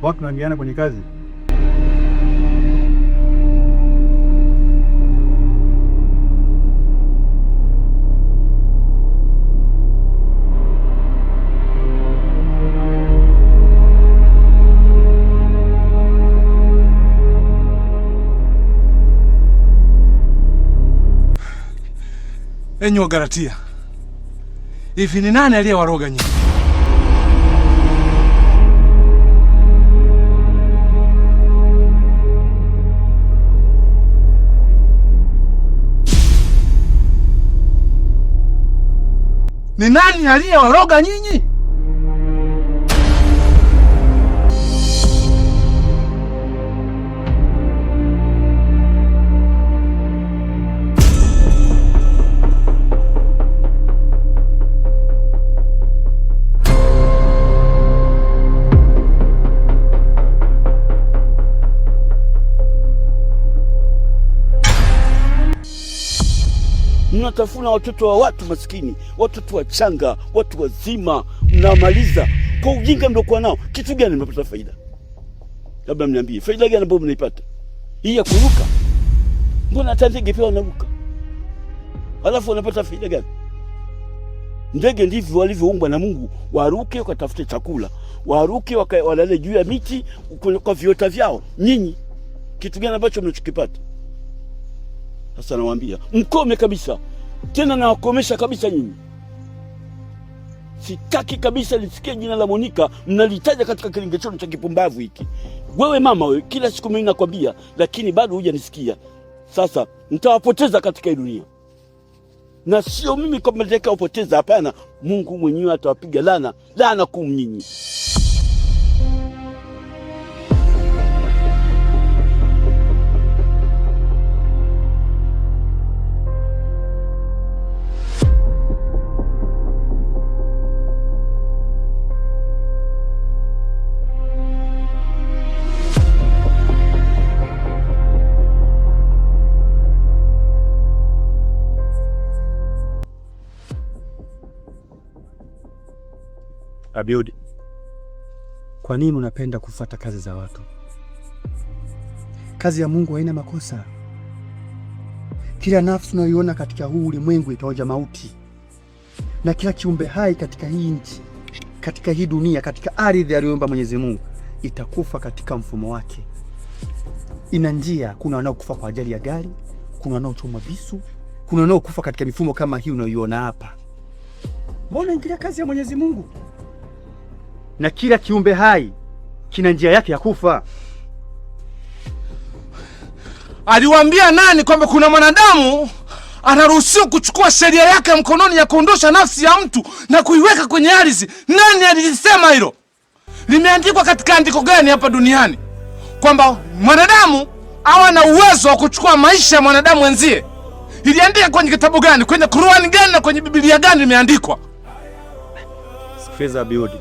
Watu tunaingiana kwenye kazi. Enyi Wagalatia, hivi ni nani aliyewaroga nyinyi? Ni nani aliyewaroga nyinyi? Mnatafuna watoto wa watu maskini, watoto wachanga, watu wazima, mnamaliza kwa ujinga mliokuwa nao. Kitu gani mnapata faida? Labda mniambie, faida gani ambayo mnaipata? Hii ya kuruka? Mbona hata ndege pia wanaruka? Alafu wanapata faida gani? Ndege ndivyo walivyoumbwa na Mungu, waruke wakatafute chakula, waruke walale juu ya miti kwa viota vyao. Nyinyi kitu gani ambacho mnachokipata? Sasa nawaambia mkome kabisa, tena nawakomesha kabisa nyinyi. Sitaki kabisa lisikie jina la Monica mnalitaja katika kilinge chenu cha kipumbavu hiki. Wewe mama wewe, kila siku mimi nakwambia, lakini bado hujanisikia. Sasa nitawapoteza katika hii dunia. Na sio mimi kwamba nitakaopoteza, hapana. Mungu mwenyewe atawapiga laana nyinyi. Abiudi, kwa nini unapenda kufuata kazi za watu? Kazi ya Mungu haina makosa. Kila nafsi unayoiona katika huu ulimwengu itaonja mauti, na kila kiumbe hai katika hii nchi, katika hii dunia, katika ardhi aliyoumba Mwenyezi Mungu itakufa katika mfumo wake. Ina njia, kuna wanaokufa kwa ajali ya gari, kuna wanaochomwa visu, kuna wanaokufa katika mifumo kama hii unayoiona hapa. Mbona ingilia kazi ya Mwenyezi Mungu? Na kila kiumbe hai kina njia yake ya kufa. Aliwaambia nani kwamba kuna mwanadamu anaruhusiwa kuchukua sheria yake mkononi ya kuondosha nafsi ya mtu na kuiweka kwenye ardhi? Nani alisema hilo? Limeandikwa katika andiko gani hapa duniani kwamba mwanadamu awe na uwezo wa kuchukua maisha ya mwanadamu wenzie? Iliandika kwenye kitabu gani? Kwenye Qur'ani gani na kwenye Biblia gani limeandikwa? Sikiliza Abiudi,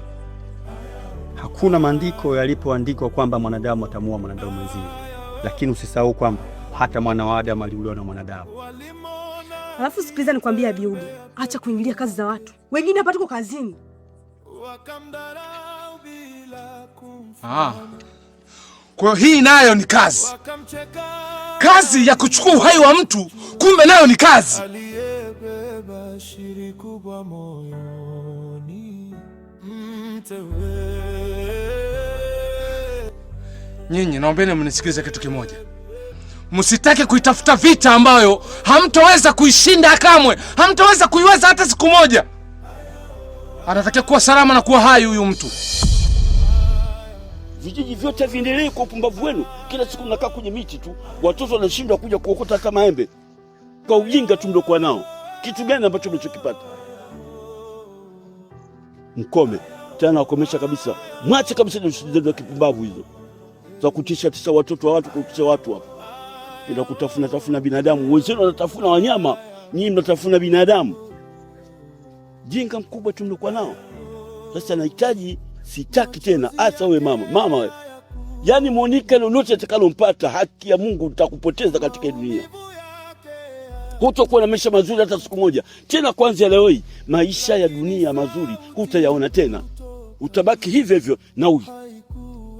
hakuna maandiko yalipoandikwa kwamba mwanadamu atamuua mwanadamu mwenzie. Lakini usisahau kwamba hata mwana wa Adam aliuliwa na mwanadamu. Alafu sikiliza nikwambie Abiudi, acha kuingilia kazi za watu. Wengine hapa tuko kazini. Kwa hii nayo ni kazi. Kazi ya kuchukua uhai wa mtu, kumbe nayo ni kazi. Nyinyi naombeni mnisikilize kitu kimoja. Msitake kuitafuta vita ambayo hamtoweza kuishinda kamwe. Hamtoweza kuiweza hata siku moja. Anatakiwa kuwa salama na kuwa hai huyu mtu. Vijiji vyote viendelee kwa upumbavu wenu. Kila siku mnakaa kwenye miti tu. Watoto wanashindwa kuja kuokota hata maembe. Kwa ujinga tu mliokuwa nao. Kitu gani ambacho mnachokipata? Mkome. Tena wakomesha kabisa. Mwache kabisa ndio kipumbavu hizo. Za kutisha watoto wa watu, kutisha watu hapa. Bila kutafuna binadamu. Wenzenu wanatafuna wanyama, nyinyi mnatafuna binadamu. Jinga mkubwa tu mliokuwa nao. Sasa nahitaji, sitaki tena hata wewe mama wewe. Yaani Monica lolote atakalompata, haki ya Mungu utakupoteza katika dunia. Hutakuwa na maisha mazuri hata siku moja. Tena kwanza leo hii, maisha ya dunia mazuri hutayaona tena. Utabaki hivyo hivyo na huyu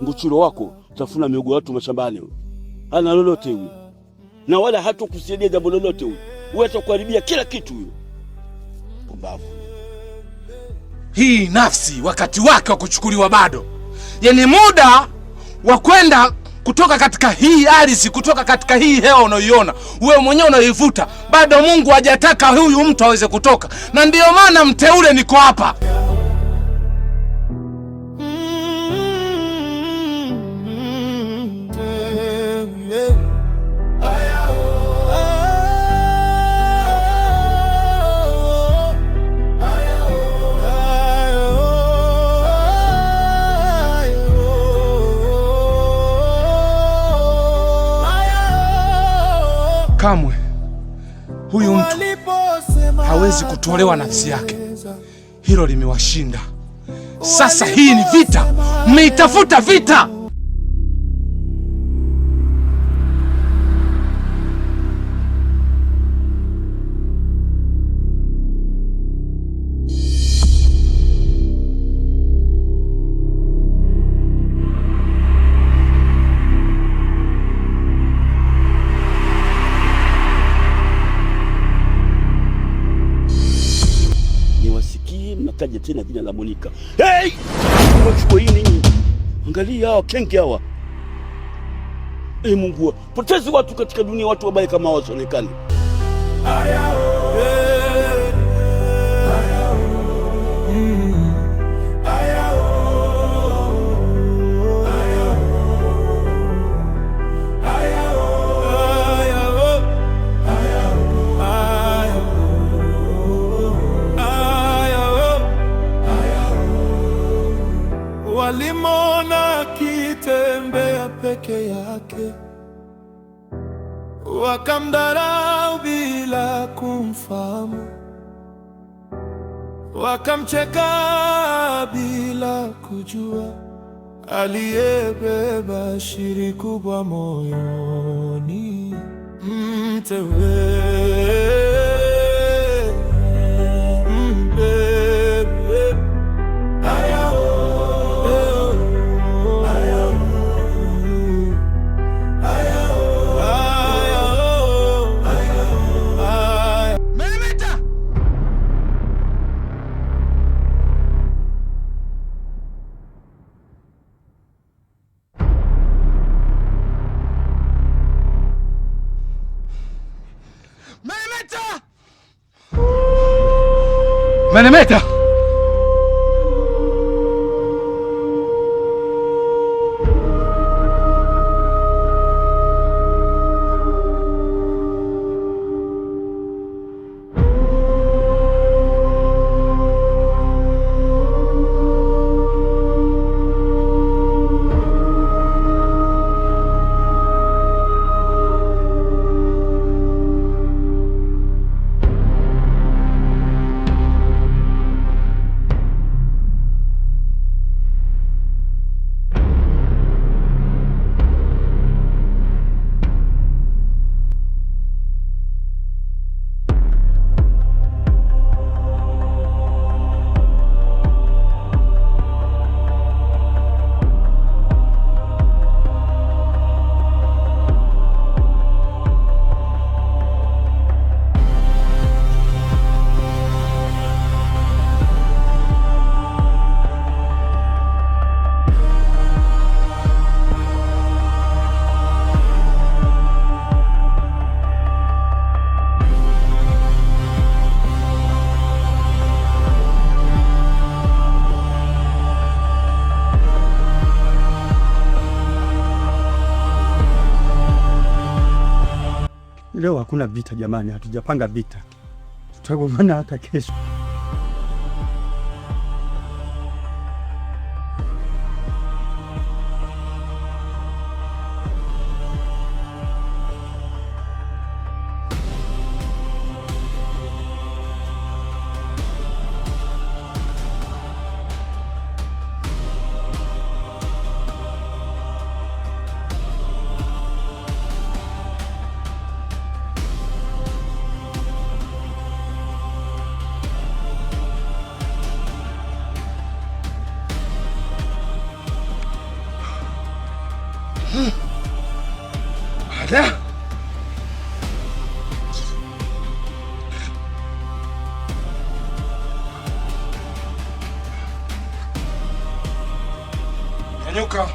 nguchuro wako utafuna miogo watu mashambani huyu. Hana lolote huyu. Na wala hatakusaidia jambo lolote huyu. Wewe utakuharibia kila kitu huyu. Pumbavu. Hii nafsi wakati wake wa kuchukuliwa bado. Yaani muda wa kwenda kutoka katika hii ardhi, kutoka katika hii hewa unayoiona, wewe mwenyewe unaivuta, bado Mungu hajataka huyu mtu aweze kutoka. Na ndiyo maana mteule niko hapa. Kamwe huyu mtu hawezi kutolewa nafsi yake. Hilo limewashinda. Sasa hii ni vita. Mmeitafuta vita. Taja tena jina la Monica. Hey! Wachukua hii nini? Angalia hawa kenge hawa. Mungu, potezi watu katika dunia, watu wabaya kama wasionekane. Walimona akitembea peke yake, wakamdharau bila kumfahamu, wakamcheka bila kujua aliyebeba siri kubwa moyoni. Mteule Meremeta! Leo hakuna vita jamani, hatujapanga vita. Tutagombana hata kesho. Ada. Nyanyuka.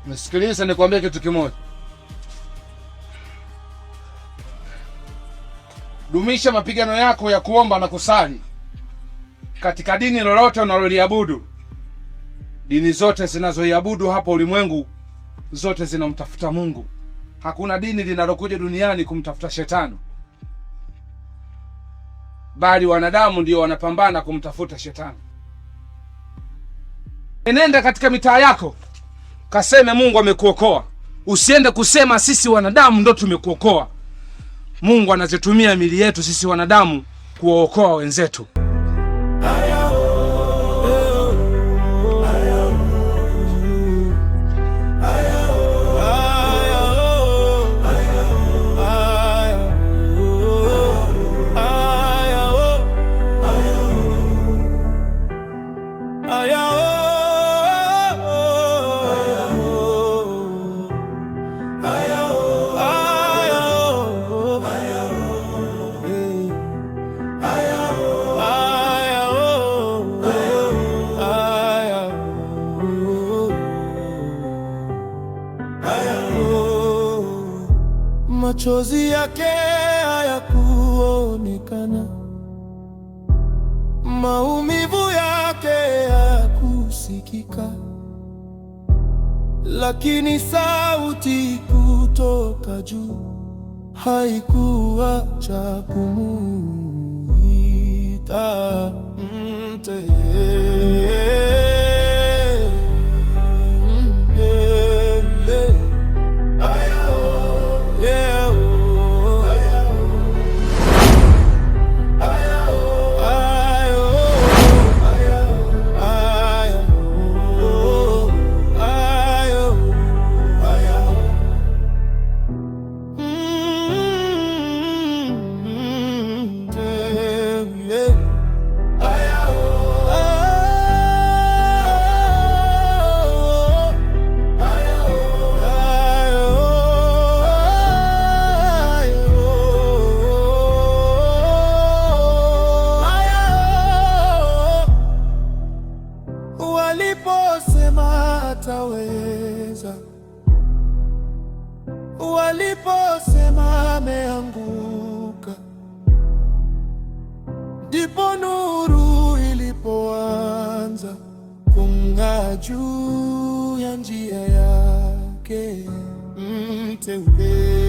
Nisikilize nikwambie kitu kimoja. Dumisha mapigano yako ya kuomba na kusali katika dini lolote unaloliabudu. Dini zote zinazoiabudu hapa ulimwengu zote zinamtafuta Mungu. Hakuna dini linalokuja duniani kumtafuta shetani, bali wanadamu ndio wanapambana kumtafuta shetani. Enenda katika mitaa yako kaseme Mungu amekuokoa. Usiende kusema sisi wanadamu ndo tumekuokoa. Mungu anazitumia mili yetu sisi wanadamu kuwaokoa wenzetu. Machozi yake hayakuonekana, maumivu yake hayakusikika, lakini sauti kutoka juu haikuacha kumuita waliposema ameanguka, ndipo nuru ilipoanza kung'aa juu ya njia yake mteule.